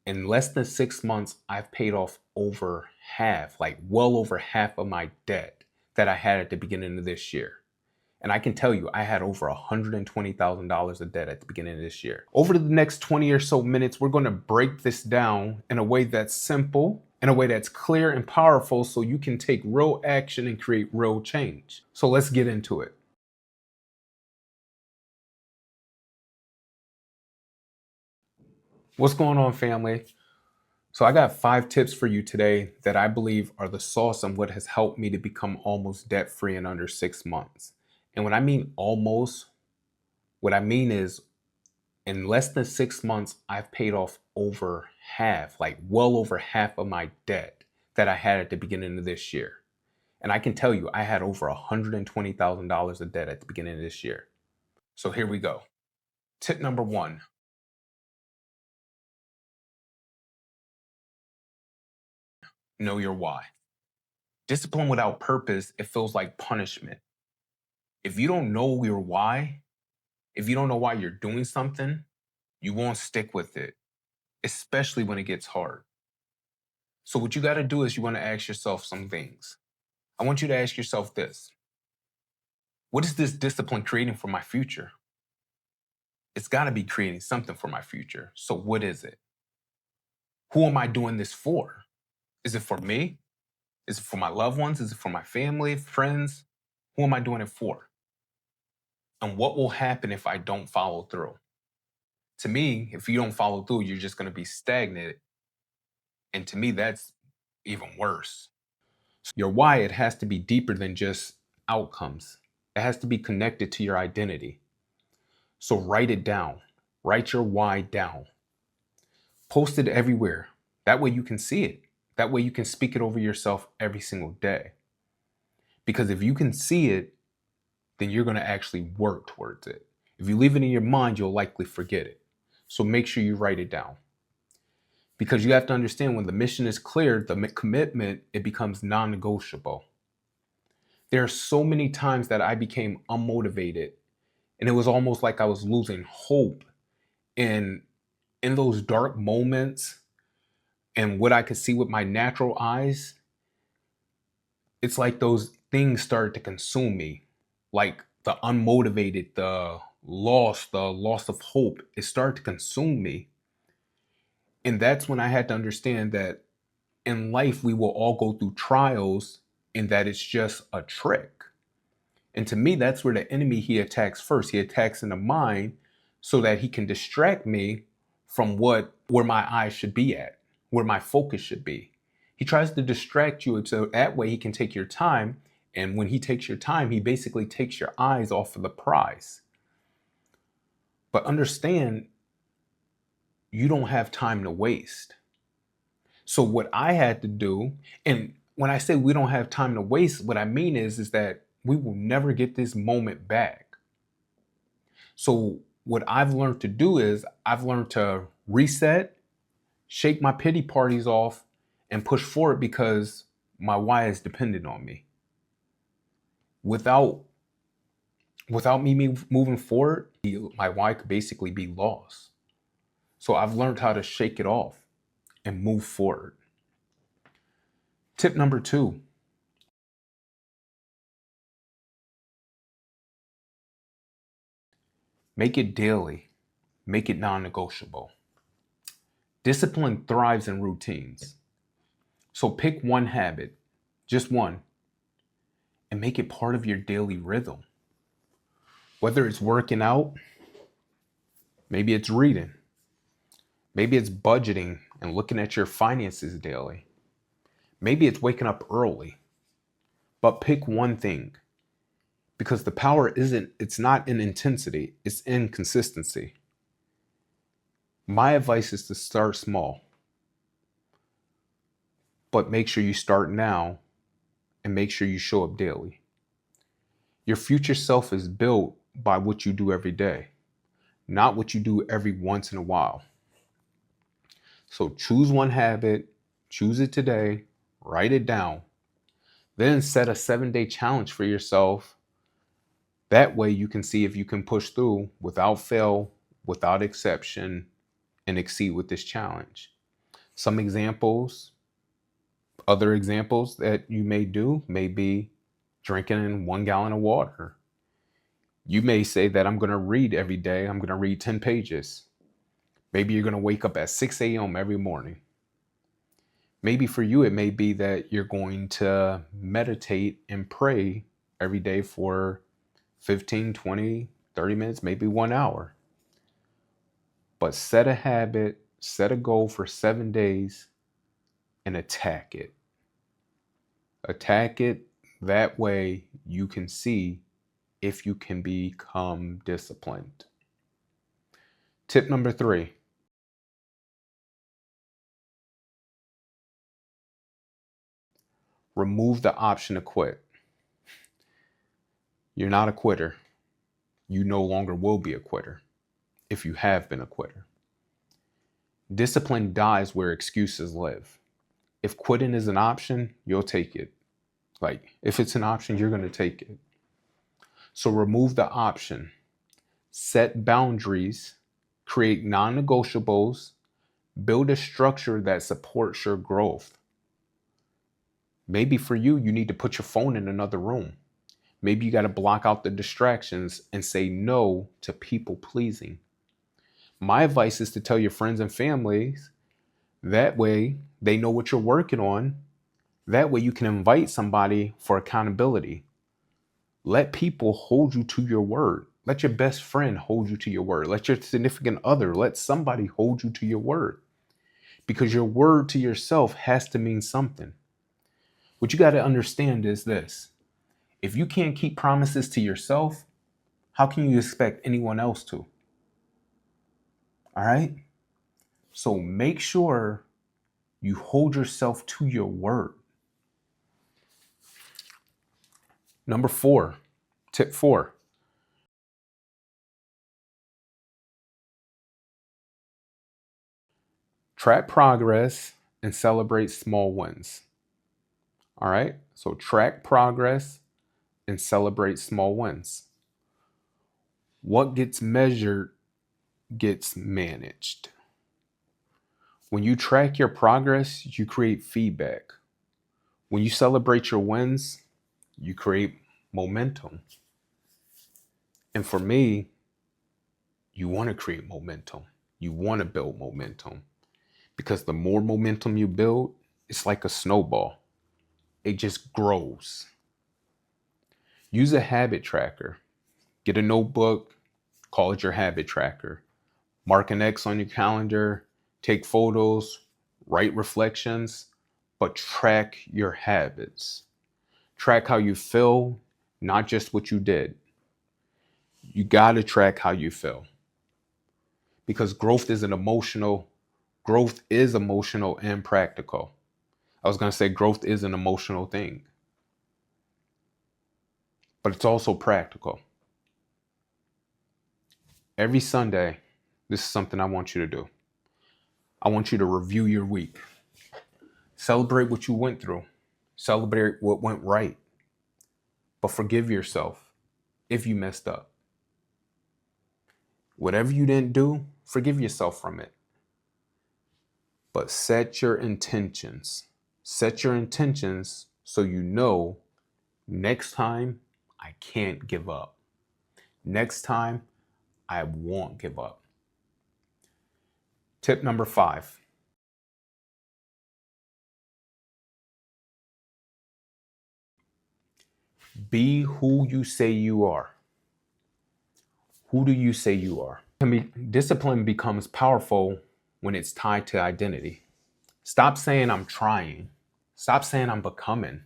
In less than 6 months, I've paid off over half, like well over half of my debt that I had at the beginning of this year. And I can tell you, I had over $120,000 of debt at the beginning of this year. Over the next 20 or so minutes, we're going to break this down in a way that's simple, in a way that's clear and powerful, so you can take real action and create real change. So let's get into it. What's going on, family? So I got 5 tips for you today that I believe are the sauce on what has helped me to become almost debt free in under 6 months. And when I mean almost, what I mean is in less than 6 months, I've paid off over half, like well over half of my debt that I had at the beginning of this year. And I can tell you, I had over $120,000 of debt at the beginning of this year. So here we go. Tip number 1, know your why. Discipline without purpose, it feels like punishment. If you don't know your why, if you don't know why you're doing something, you won't stick with it, especially when it gets hard. So what you got to do is you want to ask yourself some things. I want you to ask yourself this. What is this discipline creating for my future? It's got to be creating something for my future. So what is it? Who am I doing this for? Is it for me? Is it for my loved ones? Is it for my family, friends? Who am I doing it for? And what will happen if I don't follow through? To me, if you don't follow through, you're just going to be stagnant. And to me, that's even worse. Your why, it has to be deeper than just outcomes. It has to be connected to your identity. So write it down. Write your why down. Post it everywhere. That way you can see it. That way you can speak it over yourself every single day. Because if you can see it, then you're going to actually work towards it. If you leave it in your mind, you'll likely forget it. So make sure you write it down. Because you have to understand, when the mission is clear, the commitment, it becomes non-negotiable. There are so many times that I became unmotivated, and it was almost like I was losing hope. And in those dark moments, and what I could see with my natural eyes, it's like those things started to consume me. Like the unmotivated, the loss of hope, it started to consume me. And that's when I had to understand that in life, we will all go through trials, and that it's just a trick. And to me, that's where the enemy, he attacks first. He attacks in the mind so that he can distract me from where my eyes should be at, where my focus should be. He tries to distract you so that way he can take your time. And when he takes your time, he basically takes your eyes off of the prize. But understand, you don't have time to waste. So what I had to do, and when I say we don't have time to waste, what I mean is that we will never get this moment back. So what I've learned to do is I've learned to reset, shake my pity parties off, and push forward, because my why is dependent on me. Without me moving forward, my why could basically be lost. So I've learned how to shake it off and move forward. Tip number 2. Make it daily. Make it non-negotiable. Discipline thrives in routines. So pick one habit, just one, and make it part of your daily rhythm. Whether it's working out, maybe it's reading, maybe it's budgeting and looking at your finances daily. Maybe it's waking up early. But pick one thing, because the power it's not in intensity, it's in consistency. My advice is to start small, but make sure you start now, and make sure you show up daily. Your future self is built by what you do every day, not what you do every once in a while. So choose one habit, choose it today, write it down, then set a 7-day challenge for yourself. That way you can see if you can push through without fail, without exception, and exceed with this challenge. Some examples, other examples that you may do may be drinking 1 gallon of water. You may say that I'm going to read every day. I'm going to read 10 pages. Maybe you're going to wake up at 6 a.m. every morning. Maybe for you, it may be that you're going to meditate and pray every day for 15, 20, 30 minutes, maybe 1 hour. But set a habit, set a goal for 7 days and attack it. Attack it. That way you can see if you can become disciplined. Tip number 3. Remove the option to quit. You're not a quitter. You no longer will be a quitter if you have been a quitter. Discipline dies where excuses live. If quitting is an option, you'll take it. Like, if it's an option, you're going to take it. So remove the option. Set boundaries. Create non-negotiables. Build a structure that supports your growth. Maybe for you, you need to put your phone in another room. Maybe you got to block out the distractions and say no to people pleasing. My advice is to tell your friends and families. That way they know what you're working on. That way you can invite somebody for accountability. Let people hold you to your word. Let your best friend hold you to your word. Let your significant other, let somebody hold you to your word. Because your word to yourself has to mean something. What you got to understand is this. If you can't keep promises to yourself, how can you expect anyone else to? All right? So make sure you hold yourself to your word. Number 4, tip 4. Track progress and celebrate small wins. All right? So track progress and celebrate small wins. What gets measured gets managed. When you track your progress, you create feedback. When you celebrate your wins, you create momentum. And for me, you want to create momentum. You want to build momentum. Because the more momentum you build, it's like a snowball. It just grows. Use a habit tracker. Get a notebook, call it your habit tracker. Mark an X on your calendar, take photos, write reflections, but track your habits. Track how you feel, not just what you did. You got to track how you feel. Because growth is emotional and practical. I was going to say growth is an emotional thing, but it's also practical. Every Sunday, this is something I want you to do. I want you to review your week. Celebrate what you went through. Celebrate what went right. But forgive yourself if you messed up. Whatever you didn't do, forgive yourself from it. But set your intentions. Set your intentions so you know next time I can't give up. Next time I won't give up. Tip number 5. Be who you say you are. Who do you say you are? Discipline becomes powerful when it's tied to identity. Stop saying I'm trying. Stop saying I'm becoming.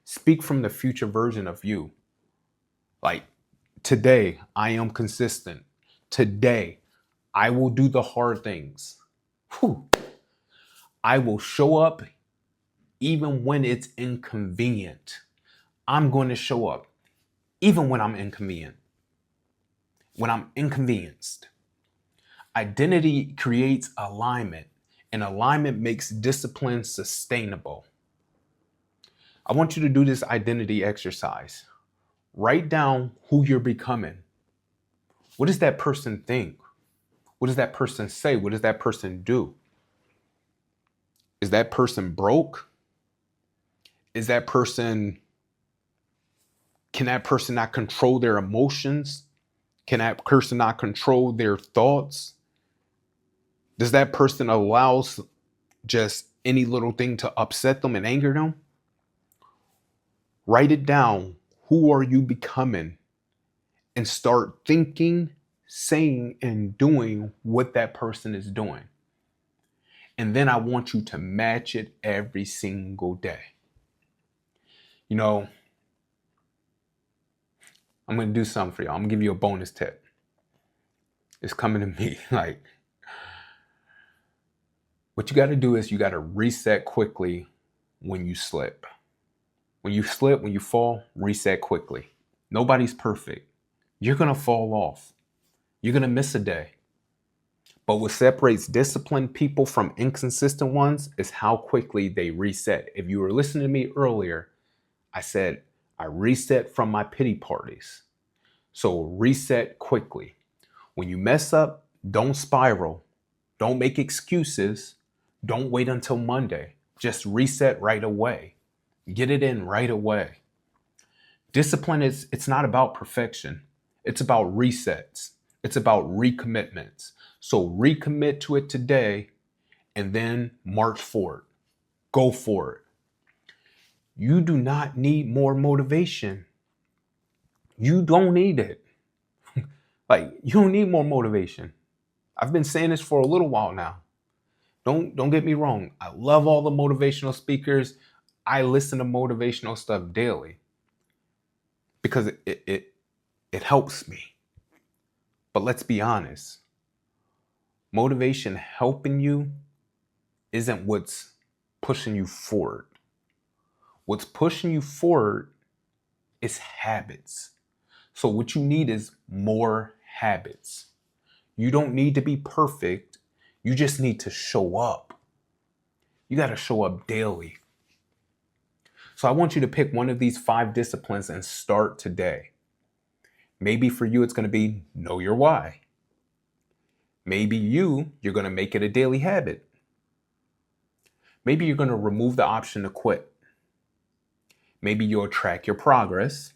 Speak from the future version of you. Like, today, I am consistent. Today, I will do the hard things. Whew. I will show up even when it's inconvenient. I'm going to show up even when I'm inconvenient. When I'm inconvenienced. Identity creates alignment, and alignment makes discipline sustainable. I want you to do this identity exercise. Write down who you're becoming. What does that person think? What does that person say? What does that person do? Is that person broke? Is that person, can that person not control their emotions? Can that person not control their thoughts? Does that person allow just any little thing to upset them and anger them? Write it down. Who are you becoming? And start thinking, saying, and doing what that person is doing. And then I want you to match it every single day. You know, I'm going to do something for y'all. I'm going to give you a bonus tip. It's coming to me. Like, what you got to do is you got to reset quickly when you slip. When you slip, when you fall, reset quickly. Nobody's perfect. You're going to fall off. You're going to miss a day. But what separates disciplined people from inconsistent ones is how quickly they reset. If you were listening to me earlier, I said I reset from my pity parties. So reset quickly. When you mess up, don't spiral. Don't make excuses. Don't wait until Monday. Just reset right away. Get it in right away. Discipline it's not about perfection. It's about resets. It's about recommitments. So recommit to it today and then march forward. Go for it. You do not need more motivation. You don't need it. Like, you don't need more motivation. I've been saying this for a little while now. Don't get me wrong. I love all the motivational speakers. I listen to motivational stuff daily because it helps me. But let's be honest. Motivation helping you isn't what's pushing you forward. What's pushing you forward is habits. So what you need is more habits. You don't need to be perfect. You just need to show up. You got to show up daily. So I want you to pick one of these 5 disciplines and start today. Maybe for you, it's going to be know your why. Maybe you're going to make it a daily habit. Maybe you're going to remove the option to quit. Maybe you'll track your progress.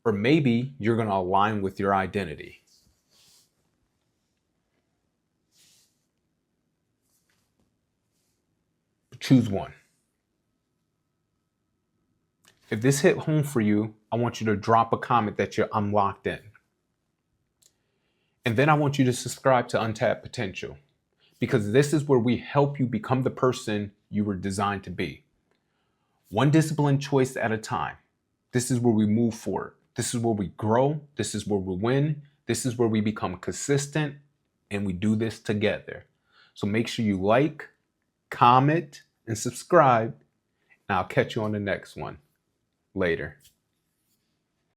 Or maybe you're going to align with your identity. Choose one. If this hit home for you, I want you to drop a comment that I'm locked in. And then I want you to subscribe to Untapped Potential, because this is where we help you become the person you were designed to be. One discipline choice at a time. This is where we move forward. This is where we grow. This is where we win. This is where we become consistent, and we do this together. So make sure you like, comment, and subscribe. And I'll catch you on the next one. Later.